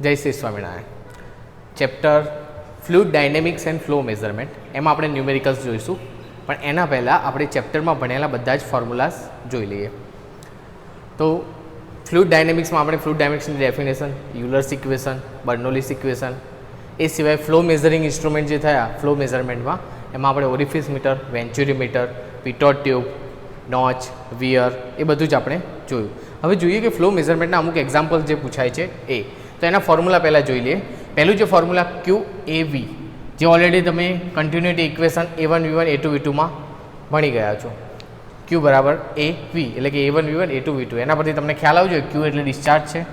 જય Shri Swaminarayan. Chapter fluid dynamics and flow measurement, એમાં આપણે ન્યુમેરિકલ્સ જોઈશું, પણ એના પહેલાં આપણે ચેપ્ટરમાં ભણેલા બધા જ ફોર્મ્યુલાસ જોઈ લઈએ. તો ફ્લુઇડ ડાયનેમિક્સમાં આપણે fluid ડાયનેમિક્સની definition, Euler's equation, બર્નોલીસ equation, એ સિવાય ફ્લો મેઝરિંગ ઇન્સ્ટ્રુમેન્ટ જે થયા ફ્લો મેઝરમેન્ટમાં, એમાં આપણે orifice metre, વેન્ચ્યુરીમીટર, pitot tube, notch, wear, એ બધું જ આપણે જોયું. હવે જોઈએ કે ફ્લો મેઝરમેન્ટના અમુક એક્ઝામ્પલ જે પૂછાય છે એ, તો એના ફોર્મ્યુલા પહેલાં જોઈ લઈએ. પહેલું જે ફોર્મ્યુલા QAV, જે ઓલરેડી તમે continuity equation A1 V1 A2 V2માં ભણી ગયા છો. Q બરાબર AV એટલે કે A1 V1 A2 V2. એના પરથી તમને ખ્યાલ આવજો. Q એટલે ડિસ્ચાર્જ છે,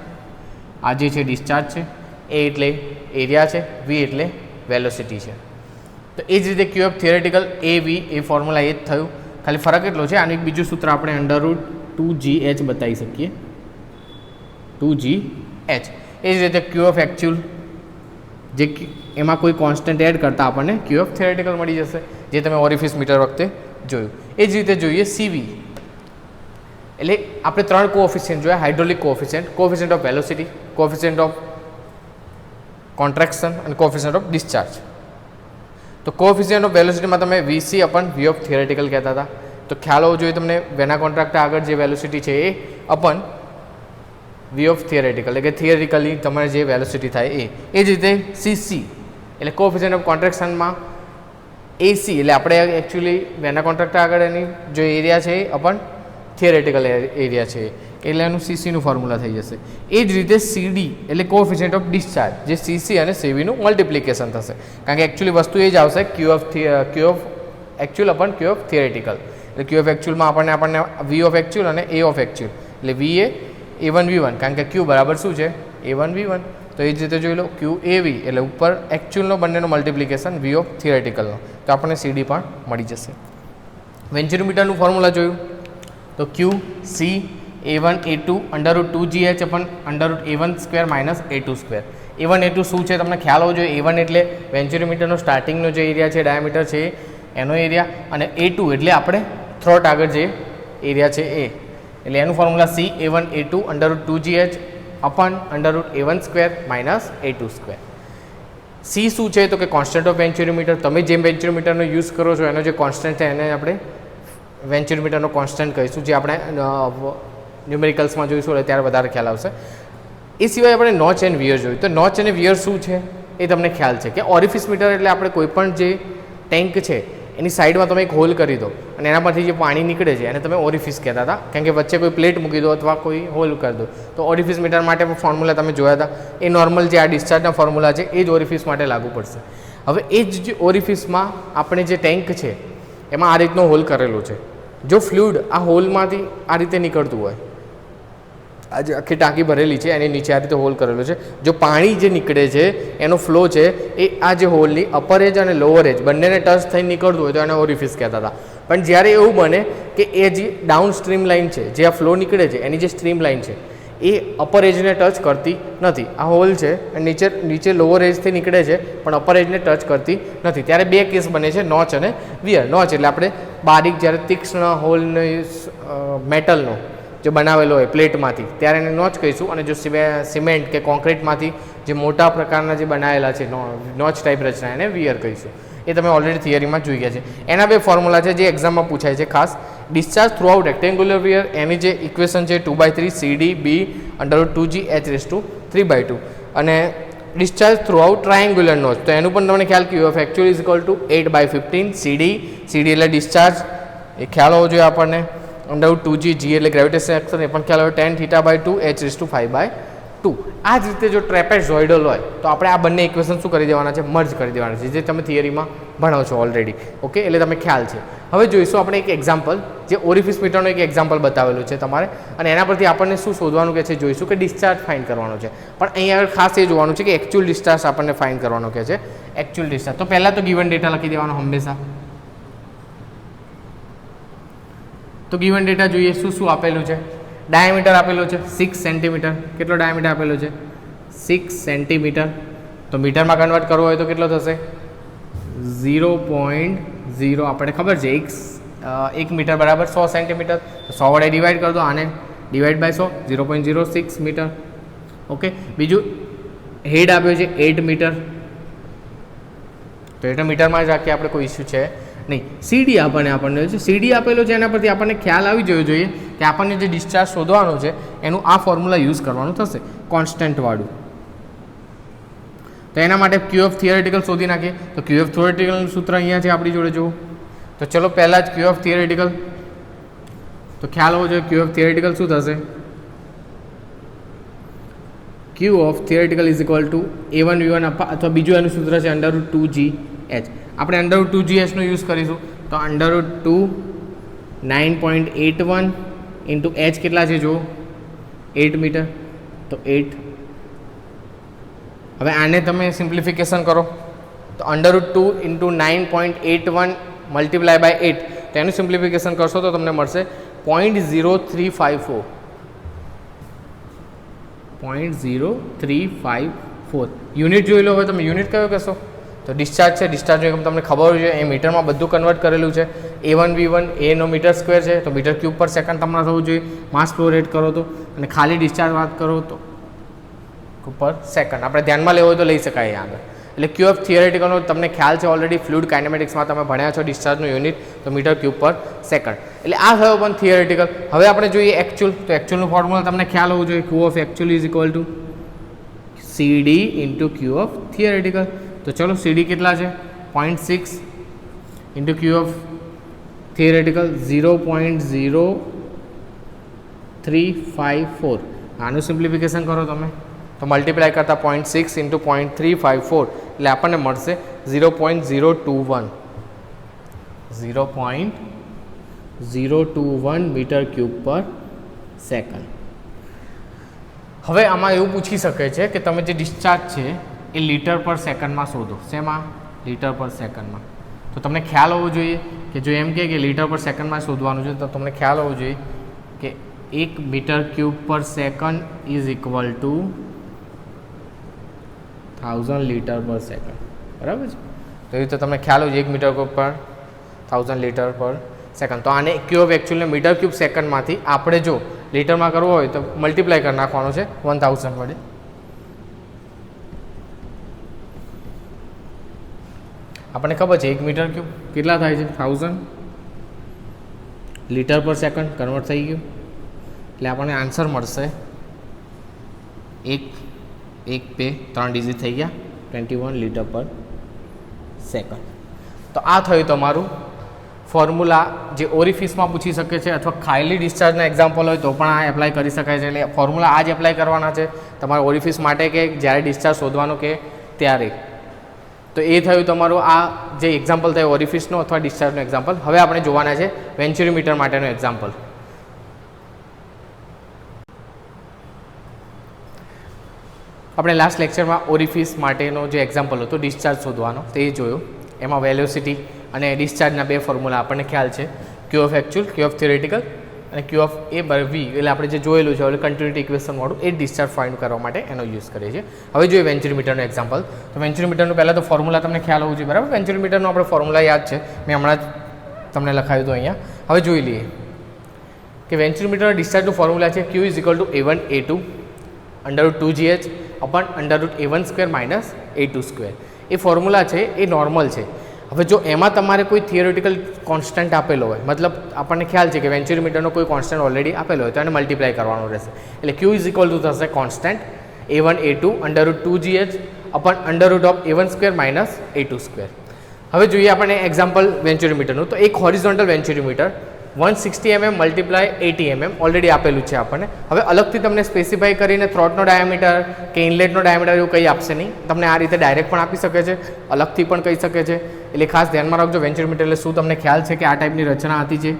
આ જે છે ડિસ્ચાર્જ છે, A એટલે એરિયા છે, V એટલે વેલોસિટી છે. તો એ જ રીતે QF થિયરેટિકલ AV એ ફોર્મ્યુલા એ જ થયું, ખાલી ફરક એટલો છે આનું એક બીજું સૂત્ર આપણે √2GH બતાવી શકીએ, 2GH. એ જ રીતે QF એકચ્યુઅલ, જે એમાં કોઈ કોન્સ્ટન્ટ એડ કરતાં આપણને QF થિયરેટિકલ મળી જશે, જે તમે ઓરિફિસ મીટર વખતે જોયું. એ જ રીતે જોઈએ CV, એટલે આપણે ત્રણ કોએફિશિયન્ટ જોયા: hydraulic coefficient, coefficient of velocity, coefficient of contraction અને કોએફિશિયન્ટ ઓફ ડિસ્ચાર્જ. તો કોએફિશિયન્ટ ઓફ વેલોસિટીમાં તમે VC અપન V ઓફ થિયરેટિકલ કહેતા હતા, તો ખ્યાલ હોવો જોઈએ તમને વેના કોન્ટ્રાક્ટ આગળ જે વેલોસિટી છે એ અપન V ઓફ થિયરેટિકલ, એટલે કે થિયરેટિકલી તમારે જે વેલોસિટી થાય એ. એ જ રીતે CC એટલે કોએફિશિયન્ટ ઓફ કોન્ટ્રેક્શનમાં AC એટલે આપણે એકચ્યુઅલી વેના કોન્ટ્રાક્ટ આગળ એની જો એરિયા છે એ અપન થિયરેટિકલ એરિયા છે એટલે એનું CCનું ફોર્મ્યુલા થઈ જશે. એ જ રીતે CD એટલે કોએફિશિયન્ટ ઓફ ડિસ્ચાર્જ, જે CC અને CVનું મલ્ટિપ્લિકેશન થશે, કારણ કે એકચ્યુઅલી વસ્તુ એ જ આવશે Q of actual upon Q of theoretical. એટલે Q ઓફ એકચ્યુઅલમાં આપણને V ઓફ એકચ્યુઅલ અને A ઓફ એકચ્યુઅલ, એટલે V એ A1 V1, કારણ કે Q બરાબર શું છે A1 V1. તો એ જ રીતે જોઈ લો QAV એટલે ઉપર એકચ્યુઅલનો બંનેનો મલ્ટિપ્લિકેશન V ઓફ થિયરેટિકલનો, તો આપણને CD પણ મળી જશે. વેન્ચ્યુરીમીટરનું ફોર્મ્યુલા જોયું તો QC A1 A2 √2GH અપન √A1² minus A2². A1 A2 શું છે તમને ખ્યાલ હોવો જોઈએ. A1 એટલે વેન્ચ્યુરીમીટરનો સ્ટાર્ટિંગનો જે એરિયા છે ડાયામીટર છે એનો એરિયા, અને A2 એટલે આપણે થ્રોટ આગળ જે એરિયા છે એ, એટલે એનું formula C A1 A2 √2GH અપન √A1² minus A2². C શું છે તો કે કોન્સ્ટન્ટ ઓફ વેન્ચ્યુરીમીટર. તમે જેમ વેન્ચ્યુરીમીટરનો યુઝ કરો છો એનો જે કોન્સ્ટન્ટ છે એને આપણે વેન્ચ્યુરીમીટરનો કોન્સ્ટન્ટ કહીશું, જે આપણે ન્યુમેરિકલ્સમાં જોઈશું એટલે ત્યારે વધારે ખ્યાલ આવશે. એ સિવાય આપણે નોચ એન્ડ વિયર જોયું. તો નોચ અને વિયર શું છે એ તમને ખ્યાલ છે કે ઓરિફિસ મીટર એટલે આપણે કોઈ પણ જે ટેન્ક છે એની સાઈડમાં તમે એક હોલ કરી દો અને એના પરથી જે પાણી નીકળે છે એને તમે ઓરિફિસ કહેતા હતા, કારણ કે વચ્ચે કોઈ પ્લેટ મૂકી દો અથવા કોઈ હોલ કરી દો. તો ઓરિફિસ મીટર માટે ફોર્મ્યુલા તમે જોયા હતા, એ નોર્મલ જે આ ડિસ્ચાર્જના ફોર્મ્યુલા છે એ જ ઓરિફિસ માટે લાગુ પડશે. હવે એ જ ઓરિફિસમાં આપણે જે ટેન્ક છે એમાં આ રીતનો હોલ કરેલો છે. જો ફ્લુઇડ આ હોલમાંથી આ રીતે નીકળતું હોય, આ જે આખી ટાંકી ભરેલી છે એની નીચે આ રીતે હોલ કરેલો છે, જો પાણી જે નીકળે છે એનો ફ્લો છે એ આ જે હોલની અપર એજ અને લોઅર એજ બંનેને ટચ થઈને નીકળતું હોય તો એને ઓરિફિસ કહેતા હતા. પણ જ્યારે એવું બને કે એ જે ડાઉન સ્ટ્રીમ લાઇન છે, જે આ ફ્લો નીકળે છે એની જે સ્ટ્રીમ લાઇન છે એ અપર એજને ટચ કરતી નથી, આ હોલ છે નીચે લોઅર એજથી નીકળે છે પણ અપર એજને ટચ કરતી નથી, ત્યારે બે કેસ બને છે, નોચ અને વિયર. નોચ એટલે આપણે બારીક જ્યારે તીક્ષ્ણ હોલનો મેટલનો જે બનાવેલો હોય પ્લેટમાંથી ત્યારે એને નોચ કહીશું, અને જો સિમેન્ટ કે કોન્ક્રીટમાંથી જે મોટા પ્રકારના જે બનાવેલા છે નોચ ટાઈપ રચના એને વિયર કહીશું. એ તમે ઓલરેડી થિયરીમાં જોઈ ગયા છે. એના બે ફોર્મ્યુલા છે જે એક્ઝામમાં પૂછાય છે ખાસ. Discharge through out rectangular weir, એની જે ઇક્વેશન છે 2/3 CD B √2GH⁵3/2, અને discharge through out triangular notch, તો એનું પણ તમને ખ્યાલ QF actual is equal to 8/15 CD એટલે ડિસ્ચાર્જ, એ ખ્યાલ હોવો જોઈએ આપણને. √2G એટલે ગ્રેવિટેશન એક્શન, એ પણ ખ્યાલ હોય. tan θ/2 H⁵5/2. આ જ રીતે જો ટ્રેપેઝોઇડલ હોય તો આપણે આ બંને ઇક્વેશન શું કરી દેવાના છે, મર્જ કરી દેવાના છે, જે તમે થિયરીમાં ભણો છો ઓલરેડી. ઓકે, એટલે તમે ખ્યાલ છે. હવે જોઈશું આપણે એક એક્ઝામ્પલ, જે ઓરિફિસ મીટરનો એક એક્ઝામ્પલ બતાવેલું છે તમારે, અને એના પરથી આપણને શું શોધવાનું કે છે જોઈશું, કે ડિસ્ચાર્જ ફાઇન્ડ કરવાનો છે. પણ અહીંયા આગળ ખાસ એ જોવાનું છે કે એકચ્યુઅલ ડિસ્ચાર્જ આપણને ફાઇન્ડ કરવાનો કે છે, એકચ્યુઅલ ડિસ્ચાર્જ. તો પહેલાં તો ગિવન ડેટા લખી દેવાનો હંમેશા. તો ગિવન ડેટા જોઈએ શું શું આપેલું છે. ડાયામીટર આપેલું છે 6 સેન્ટીમીટર. કેટલો ડાયામીટર આપેલો છે 6 સેન્ટીમીટર. તો મીટરમાં કન્વર્ટ કરવો હોય તો કેટલો થશે 0.0, આપણે ખબર છે 1 મીટર બરાબર 100 સેન્ટીમીટર. 100 વડે ડિવાઈડ કરી દો, આને ડિવાઈડ બાય 100, 0.06 મીટર. ઓકે, બીજું હેડ આપ્યો છે 8 મીટર, તો એટલે મીટરમાં જ રાખીએ આપણે, કોઈ ઇસ્યુ છે નહીં. સીડી આપણને છે, સીડી આપેલો છે એના પરથી આપણને ખ્યાલ આવી જવો જોઈએ કે આપણને જે ડિસ્ચાર્જ શોધવાનો છે એનું આ ફોર્મ્યુલા યુઝ કરવાનું થશે કોન્સ્ટન્ટવાળું. તો એના માટે ક્યુ ઓફ થિયરેટિકલ શોધી નાખીએ. તો ક્યુ ઓફ થિયરેટિકલનું સૂત્ર અહીંયા છે આપણી જોડે જુઓ. તો ચલો પહેલાં જ ક્યુ ઓફ થિયરેટિકલ, તો ખ્યાલ હોવો જોઈએ ક્યુ ઓફ થિયરેટિકલ શું થશે. Q of theoretical is equal to A1 V1 અથવા બીજું એનું સૂત્ર છે √2GH. આપણે √2GH નો યુઝ કરીશું. તો √2 9.81 ઇન્ટુ H કેટલા છે જુઓ 8 મીટર, તો 8. હવે આને તમે સિમ્પ્લિફિકેશન કરો તો √2 ઇન્ટુ 9.81 મલ્ટીપ્લાય બાય 8, તો એનું સિમ્પ્લિફિકેશન કરશો તો તમને મળશે 0.0354. 0.0354 યુનિટ જોઈ લો. હવે તમે યુનિટ કયો કહેશો તો ડિસ્ચાર્જ છે. ડિસ્ચાર્જ તમને ખબર હોય છે એ મીટરમાં બધું કન્વર્ટ કરેલું છે. A1 V1 A no metre square છે, તો મીટર ક્યુબ પર સેકન્ડ તમારે થવું જોઈએ. માસ ફ્લો રેટ કરો તો, અને ખાલી ડિસ્ચાર્જ વાત કરો તો પર સેકન્ડ આપણે ધ્યાનમાં લેવો હોય તો લઈ શકાય આગળ. એટલે ક્યુ ઓફ થિયરેટિકલનો તમને ખ્યાલ છે ઓલરેડી, ફ્લુઇડ કાઇનેમેટિક્સમાં તમે ભણ્યા છો ડિસ્ચાર્જનું યુનિટ, તો મીટર ક્યુબ પર સેકન્ડ. એટલે આ થયો પણ થિયરેટિકલ. હવે આપણે જોઈએ એકચ્યુઅલ. તો એકચ્યુઅલનું ફોર્મ્યુલા તમને ખ્યાલ હોવું જોઈએ. Q of actual is equal to CD into Q of theoretical. તો ચલો CD કેટલા છે 0.6 ઇન્ટુ ક્યુ ઓફ થિયરેટિકલ 0.0354. આનું સિમ્પ્લિફિકેશન કરો તમે તો મલ્ટીપ્લાય કરતાં 0.6 ઇન્ટુ 0.354 એટલે આપણને મળશે 0.021. 0.021 મીટર ક્યુબ પર સેકન્ડ. હવે આમાં એવું પૂછી શકે છે કે તમે જે ડિસ્ચાર્જ છે એ લીટર પર સેકન્ડમાં શોધો. શેમાં? લીટર પર સેકન્ડમાં. તો તમને ખ્યાલ હોવો જોઈએ કે જો એમ કે લીટર પર સેકન્ડમાં શોધવાનું છે તો તમને ખ્યાલ હોવો જોઈએ કે 1 મીટર ક્યુબ પર second is equal two 1000 litre પર સેકન્ડ. બરાબર છે? તો એ રીતે તમને ખ્યાલ હોય 1 મીટર ક્યુબ પર 1000 લીટર પર સેકન્ડ. તો આને ક્યુ ઓફ એકચ્યુઅલને મીટર ક્યુબ સેકન્ડમાંથી આપણે જો લીટરમાં કરવો હોય તો મલ્ટીપ્લાય કરી નાખવાનો છે 1000 વડે. આપણને ખબર છે 1 મીટર ક્યુબ કેટલા થાય છે 1000 લીટર પર સેકન્ડ કન્વર્ટ થઈ ગયું. એટલે આપણને આન્સર મળશે 1 2 3 ડિજિટ થઈ ગયા 21 લીટર પર સેકન્ડ. તો આ થયું તમારું ફોર્મ્યુલા જે ઓરિફિસમાં પૂછી શકે છે, અથવા ખાલી ડિસ્ચાર્જના એક્ઝામ્પલ હોય તો પણ આ એપ્લાય કરી શકાય છે. એટલે ફોર્મ્યુલા આ જ એપ્લાય કરવાના છે તમારા ઓરિફિસ માટે કે જ્યારે ડિસ્ચાર્જ શોધવાનો કે ત્યારે. તો એ થયું તમારું આ જે એક્ઝામ્પલ થયું ઓરિફિસનો અથવા ડિસ્ચાર્જનો એક્ઝામ્પલ. હવે આપણે જોવાના છે વેન્ચ્યુરીમીટર માટેનો એક્ઝામ્પલ. આપણે લાસ્ટ લેક્ચરમાં ઓરિફિસ માટેનો જે એક્ઝામ્પલ હતો ડિસ્ચાર્જ શોધવાનો તે જોયો. એમાં વેલોસિટી અને ડિસ્ચાર્જના બે ફોર્મ્યુલા આપણને ખ્યાલ છે, Q of actual, Q of theoretical અને Q of A by V. એટલે આપણે જે જોયેલું છે હવે કન્ટિન્યુટી ઇક્વેશનવાળું એ ડિસ્ચાર્જ ફાઇન્ડ કરવા માટે એનો યુઝ કરીએ છીએ. હવે જોઈએ વેન્ચ્યુરીમીટરનો એક્ઝામ્પલ. તો વેન્ચ્યુરીમીટરનું પહેલાં તો ફોર્મ્યુલા તમને ખ્યાલ હોવું જોઈએ. બરાબર? વેન્ચ્યુરીમીટરનો આપણે ફોર્મ્યુલા યાદ છે, મેં હમણાં જ તમને લખાવ્યું હતું અહીંયા. હવે જોઈ લઈએ કે વેન્ચ્યુરીમીટરના ડિસ્ચાર્જનું ફોર્મ્યુલા છે Q is equal to A1 A2 √2GH upon √A1 square minus A2 square. A formula છે એ નોર્મલ છે. હવે જો એમાં તમારે કોઈ થિયરેટિકલ કોન્સ્ટન્ટ આપેલો હોય, મતલબ આપણને ખ્યાલ છે કે વેન્ચ્યુરીમીટરનો કોઈ કોન્સ્ટન્ટ ઓલરેડી આપેલો હોય તો એને મલ્ટીપ્લાય કરવાનું રહેશે. એટલે Q ઇઝ ઇક્વલ ટુ થશે constant A1 A2 √2GH upon √A1 square minus A2 square. હવે જોઈએ આપણે એક્ઝામ્પલ વેન્ચ્યુરીમીટરનું. તો એક horizontal venturimeter 160 mm multiply 80 mm already આપેલું છે આપણને. હવે અલગથી તમને સ્પેસિફાઈ કરીને થ્રોટનો ડાયામીટર કે ઇનલેટનો ડાયામીટર એવું કંઈ આપશે નહીં. તમને આ રીતે ડાયરેક્ટ પણ આપી શકે છે, અલગથી પણ કહી શકે છે. એટલે ખાસ ધ્યાનમાં રાખજો વેન્ચ્યુરીમીટર એટલે શું. તમને ખ્યાલ છે કે આ ટાઈપની રચના હતી છે.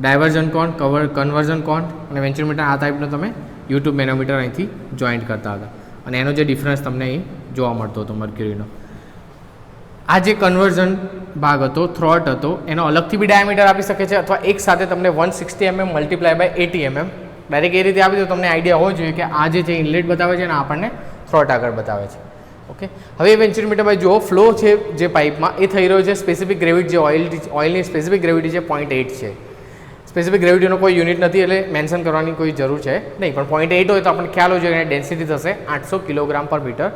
ડાયવર્જન કોન, કન્વર્ઝન કોન અને વેન્ચ્યુરીમીટર આ ટાઈપનો તમે યુટ્યુબ મેનોમીટર અહીંથી જોઈન્ટ કરતા હતા અને એનો જે ડિફરન્સ તમને અહીં જોવા મળતો હતો મર્ક્યુરીનો. આ જે કન્વર્ઝન ભાગ હતો, થ્રોટ હતો, એનો અલગથી બી ડાયામીટર આપી શકે છે અથવા એક સાથે તમને 160 mm multiply by 80 mm direct એ રીતે આપી દો. તમને આઈડિયા હોવો જોઈએ કે આ જે ઇનલેટ બતાવે છે ને આપણને થ્રોટ આગળ બતાવે છે. ઓકે, હવે વેન્ચ્યુરીમીટર બાય જુઓ ફ્લો છે જે પાઇપમાં એ થઈ રહ્યો છે સ્પેસિફિક ગ્રેવિટી, જે ઓઇલની સ્પેસિફિક ગ્રેવિટી છે 0.8 છે. સ્પેસિફિક ગ્રેવિટીનો કોઈ યુનિટ નથી એટલે મેન્શન કરવાની કોઈ જરૂર છે નહીં, પણ 0.8 હોય તો આપણને ખ્યાલ હોય છે કે ડેન્સિટી થશે 800 કિલોગ્રામ પર મીટર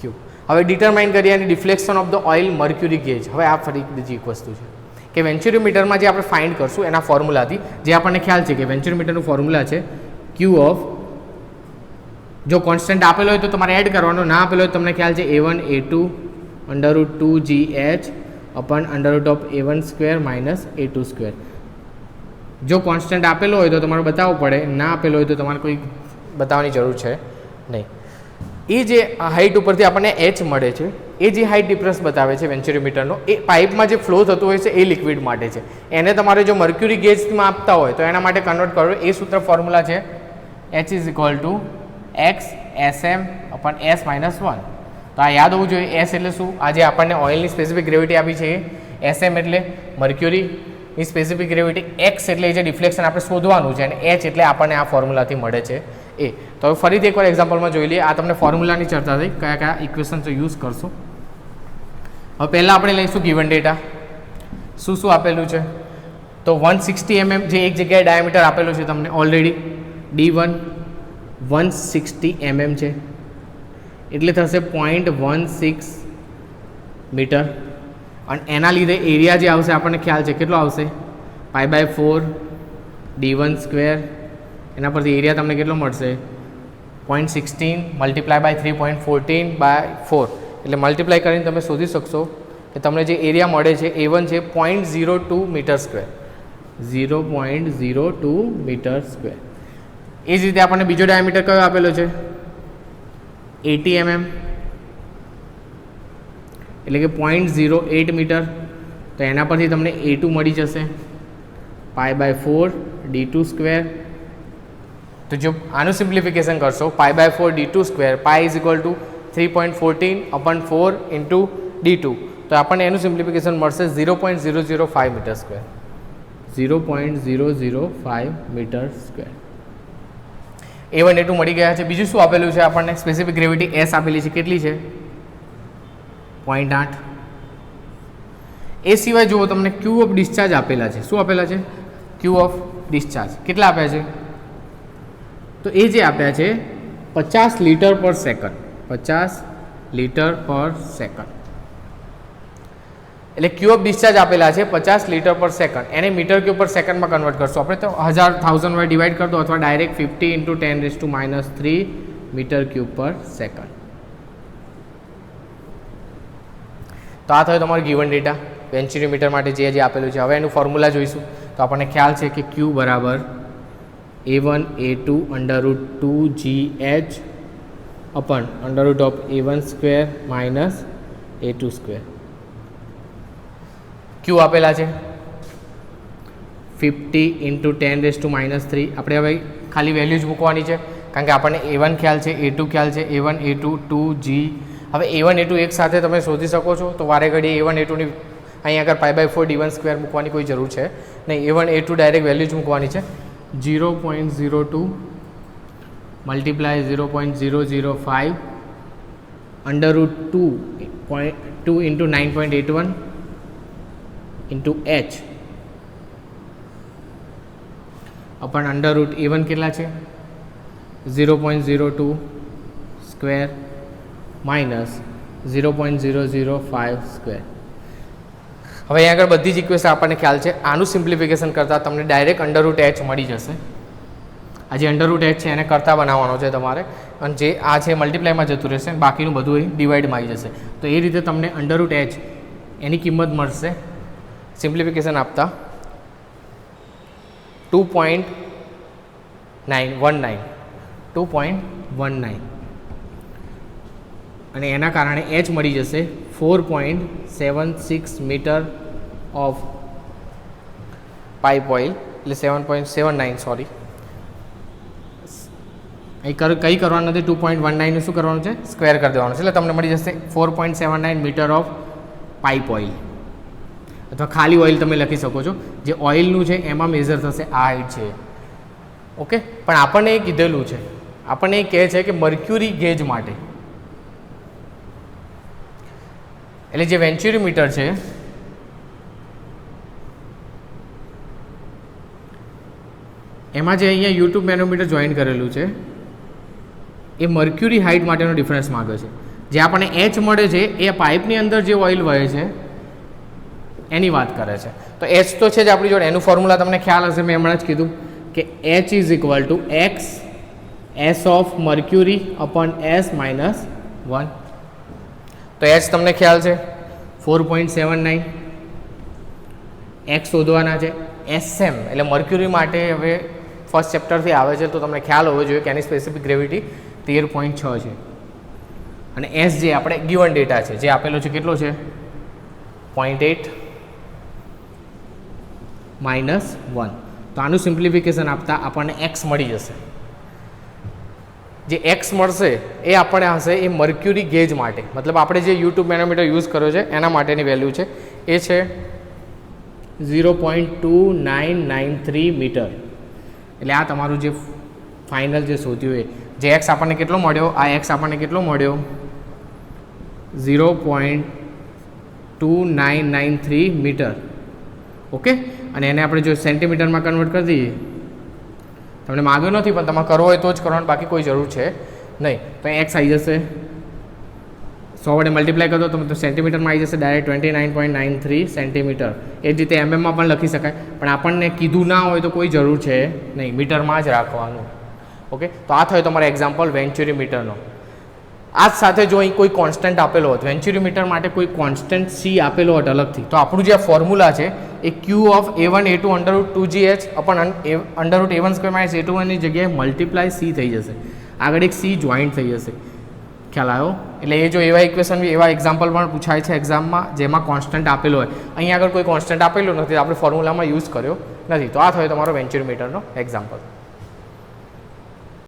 ક્યુબ. હવે ડિટરમાઇન કરીએ એની deflection of the oil mercury gauge. હવે આ ફરી બીજી એક વસ્તુ છે કે વેન્ચ્યુરીમીટરમાં જે આપણે ફાઇન્ડ કરશું એના ફોર્મ્યુલાથી જે આપણને ખ્યાલ છે કે વેન્ચ્યુરીમીટરનું ફોર્મ્યુલા છે ક્યુ ઓફ, જો કોન્સ્ટન્ટ આપેલો હોય તો તમારે એડ કરવાનો, ના આપેલો હોય તો તમને ખ્યાલ છે A1 A2 √2GH અપન √A1² minus A2². જો કોન્સ્ટન્ટ આપેલો હોય તો તમારે બતાવવું પડે, ના આપેલો હોય તો તમારે કોઈ બતાવવાની જરૂર છે નહીં. એ જે હાઇટ ઉપરથી આપણને H મળે છે એ જે હાઇટ ડિફરન્સ બતાવે છે વેન્ચ્યુરીમીટરનો એ પાઇપમાં જે ફ્લો થતો હોય છે એ લિક્વિડ માટે છે. એને તમારે જો મર્ક્યુરી ગેજમાં આપતા હોય તો એના માટે કન્વર્ટ કરો. એ સૂત્ર ફોર્મ્યુલા છે H is equal two x SM અપન S minus 1. તો આ યાદ હોવું જોઈએ. S એટલે શું? આ જે આપણને ઓઇલની સ્પેસિફિક ગ્રેવિટી આપી છે એ SM એટલે મર્ક્યુરીની સ્પેસિફિક ગ્રેવિટી, x એટલે જે ડિફ્લેક્શન આપણે શોધવાનું છે અને H એટલે આપણને આ ફોર્મ્યુલાથી મળે છે એ. તો હવે ફરીથી એકવાર એક્ઝામ્પલમાં જોઈ લઈએ. આ તમને ફોર્મ્યુલાની ચર્ચા થઈ, કયા કયા ઇક્વેશન્સ યુઝ કરશો. હવે પહેલાં આપણે લઈશું ગિવન ડેટા. શું શું આપેલું છે? તો 160 mm જે એક જગ્યાએ ડાયામીટર આપેલું છે તમને ઓલરેડી, D1 160 mm છે એટલે થશે 0.16 મીટર. અને એના લીધે એરિયા જે આવશે આપણને ખ્યાલ છે કેટલો આવશે, π/4 D1². એના પરથી એરિયા તમને કેટલો મળશે 0.16 મલ્ટીપ્લાય બાય 3.14/4 એટલે મલ્ટીપ્લાય કરીને તમે શોધી શકશો કે તમને જે એરિયા મળે છે A1 છે 0.02 મીટર². 0.02 મીટર². એ જ રીતે આપણને બીજો ડાયામીટર કયો આપેલો છે 80 mm એટલે કે 0.08 મીટર. તો એના પરથી તમને A2 મળી જશે π/4 D2². તો જો આનું સિમ્પ્લિફિકેશન કરશો π/4 D2², π is equal two 3.14/4 into D2, તો આપણને એનું સિમ્પ્લિફિકેશન મળશે 0.005 મીટર². 0.005 મીટર². A1 A2 મળી ગયા છે. બીજું શું આપેલું છે આપણને? સ્પેસિફિક ગ્રેવિટી S આપેલી છે. કેટલી છે 0.8. એ સિવાય જુઓ તમને ક્યુ ઓફ ડિસ્ચાર્જ આપેલા છે. શું આપેલા છે? ક્યુ ઓફ ડિસ્ચાર્જ કેટલા આપ્યા છે? તો એ જે આપ્યા છે 50 લિટર પર સેકન્ડ. 50 લિટર પર સેકન્ડ એટલે ક્યુ ઓફ ડિસ્ચાર્જ આપેલા છે 50 લિટર પર સેકન્ડ. એને મીટર ક્યુબ પર સેકન્ડમાં કન્વર્ટ કરશો આપણે તો 1000 વડે ડિવાઈડ કરી દો અથવા ડાયરેક્ટ 50 × 10⁻³ મીટર ક્યુબ પર સેકન્ડ. તો આ થયો તમારો ગિવન ડેટા વેન્ચ્યુરીમીટર માટે જે જે આપેલું છે. હવે એનું ફોર્મ્યુલા જોઈશું તો આપણને ખ્યાલ છે કે Q બરાબર A1 A2 √2GH અપન √A1² minus A2². Q આપેલા છે 50 × 10⁻³ આપણે હવે ખાલી વેલ્યુ જ મૂકવાની છે કારણ કે આપણને A1 ખ્યાલ છે, A2 ખ્યાલ છે. A1 A2 2G. હવે A1 A2 એક સાથે તમે શોધી શકો છો તો વારે ઘડી A1 A2 ની અહીં આગળ π/4 D1² મૂકવાની કોઈ જરૂર છે નહીં. A1 A2 ડાયરેક્ટ વેલ્યુ જ મૂકવાની છે. 0.02 મલ્ટીપ્લાય 0.005 √2 × 9.81 ઇન્ટુ H અપન √A1 કેટલા છે 0.02² માઇનસ 0.005². હવે અહીં આગળ બધી જ ઇક્વેશન આપણને ખ્યાલ છે. આનું સિમ્પ્લિફિકેશન કરતાં તમને ડાયરેક્ટ √H મળી જશે. આ જે √H છે એને કરતાં બનાવવાનો છે તમારે અને જે આ છે મલ્ટીપ્લાયમાં જતું રહેશે બાકીનું બધું અહીં ડિવાઈડમાં આવી જશે. તો એ રીતે તમને √H એની કિંમત મળશે સિમ્પ્લિફિકેશન આપતા 2.19 અને એના કારણે H મળી જશે 4.76 મીટર ઓફ પાઇપ ઓઇલ એટલે 7.79 સોરી અહીં કંઈ કરવાનું નથી. 2.19 શું કરવાનું છે સ્ક્વેર કરી દેવાનું છે એટલે તમને મળી જશે 4.79 મીટર ઓફ પાઇપ ઓઇલ અથવા ખાલી ઓઇલ તમે લખી શકો છો. જે ઓઇલનું છે એમાં મેઝર થશે આ હાઇટ છે. ઓકે, પણ આપણને એ કીધેલું છે, આપણને એ કહે છે કે મર્ક્યુરી ગેજ માટે એટલે જે વેન્ચ્યુરીમીટર છે એમાં જે અહીંયા યુટ્યુબ મેનોમીટર જોઈન કરેલું છે એ મર્ક્યુરી હાઇટ માટેનો ડિફરન્સ માગે છે. જે આપણને એચ મળે છે એ પાઇપની અંદર જે ઓઇલ વહે છે એની વાત કરે છે. તો એચ તો છે જ આપણી જોડે, એનું ફોર્મ્યુલા તમને ખ્યાલ હશે, મેં હમણાં જ કીધું કે H is equal two x S of mercury upon S minus 1. તો એચ તમને ખ્યાલ છે 4.79. એક્સ શોધવાના છે. એસએમ એટલે મર્ક્યુરી માટે હવે ફર્સ્ટ ચેપ્ટરથી આવે છે, તો તમને ખ્યાલ હોવો જોઈએ કે એની સ્પેસિફિક ગ્રેવિટી 13.6 છે. અને એસ જે આપણે ગિવન ડેટા છે જે આપેલો છે કેટલો છે 0.8 માઇનસ 1. તો આનું સિમ્પ્લિફિકેશન આપતા આપણને એક્સ મળી જશે. જે એક્સ મળશે એ આપણે હશે એ મર્ક્યુરી ગેજ માટે, મતલબ આપણે જે યુટ્યુબ મેનોમીટર યુઝ કર્યો છે એના માટેની વેલ્યુ છે એ છે 0.2993 મીટર. એટલે આ તમારું જે ફાઇનલ જે શોધ્યું એ જે એક્સ આપણને કેટલો મળ્યો, આ એક્સ આપણને કેટલો મળ્યો 0.2993 મીટર. ઓકે, અને એને આપણે જો સેન્ટીમીટરમાં કન્વર્ટ કરી દઈએ, તમને માગ્યો નથી પણ તમારે કરવો હોય તો જ કરવાનું, બાકી કોઈ જરૂર છે નહીં. તો એક્સ આવી જશે 100 વડે મલ્ટીપ્લાય કરો તો સેન્ટીમીટરમાં આવી જશે ડાયરેક્ટ 29.93 સેન્ટીમીટર. એ જ રીતે એમએમમાં પણ લખી શકાય, પણ આપણને કીધું ના હોય તો કોઈ જરૂર છે નહીં, મીટરમાં જ રાખવાનું. ઓકે, તો આ થયો તમારો એક્ઝામ્પલ વેન્ચ્યુરી મીટરનો. આ જ સાથે જો અહીં કોઈ કોન્સ્ટન્ટ આપેલો હોત, વેન્ચ્યુરી મીટર માટે કોઈ કોન્સ્ટન્ટ સી આપેલો હોત અલગથી, તો આપણું જે ફોર્મ્યુલા છે એ ક્યુ of a1 a2 √ 2gh અપન √ a1² - a21 ની જગ્યાએ મલ્ટીપ્લાય સી થઈ જશે. આગળ એક સી જોઈન્ટ થઈ જશે. ખ્યાલ આવ્યો? એટલે એ જો એવા ઇક્વેશન એવા એક્ઝામ્પલ પણ પૂછાય છે એક્ઝામમાં જેમાં કોન્સ્ટન્ટ આપેલો હોય. અહીં આગળ કોઈ કોન્સ્ટન્ટ આપેલું નથી, આપણે ફોર્મ્યુલામાં યુઝ કર્યો નથી. તો આ થયો તમારો વેન્ચ્યુરી મીટરનો એક્ઝામ્પલ.